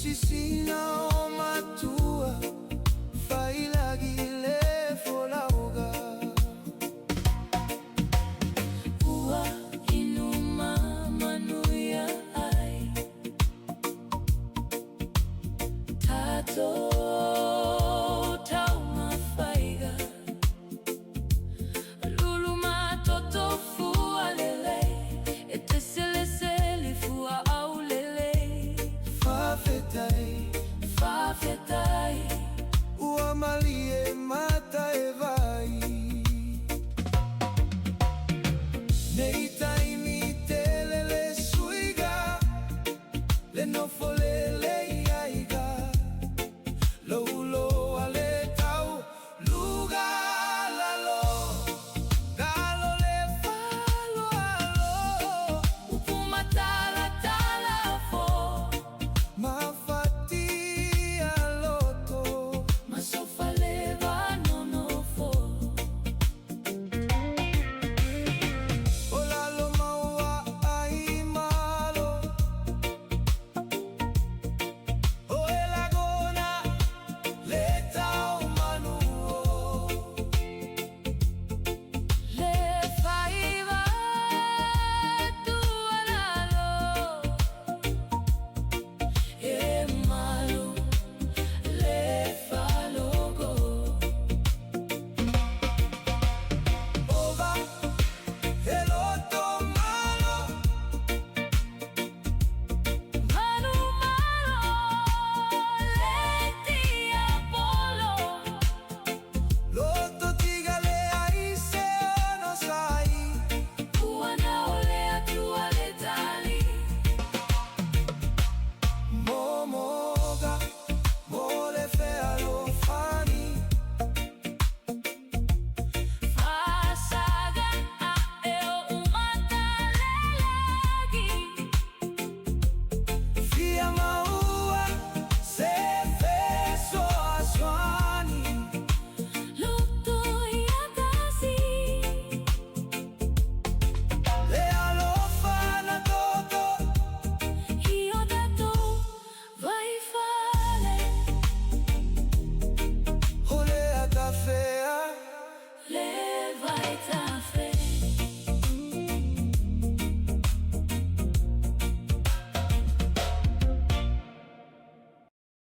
sisina o matua fai lagi le folauga ua inuma manuia ai tato tau mawhaiga lulu matoto fua lele e te sele sele fua au lele Faavavau ua mali e mata e vai nei taimi tele le suiga le nonofo le aiga loulo ale tau luga lalo galo le falo alo upuma tala tala fo mafatia loto masofa leva nonofo o lalo maua ai malo o e lagona le tau manuo le faiva tua lalo e malo le falogo ova e loto malo manu malo le tia polo loto tiga le ai se ono sai ua na ole atua le tali momoga mole fea lo fani fasaga a e o umata lelagi fia maua se feso aswani luto iatasi le alofa na toto io dato vai fare ole ata fea le vai ta fe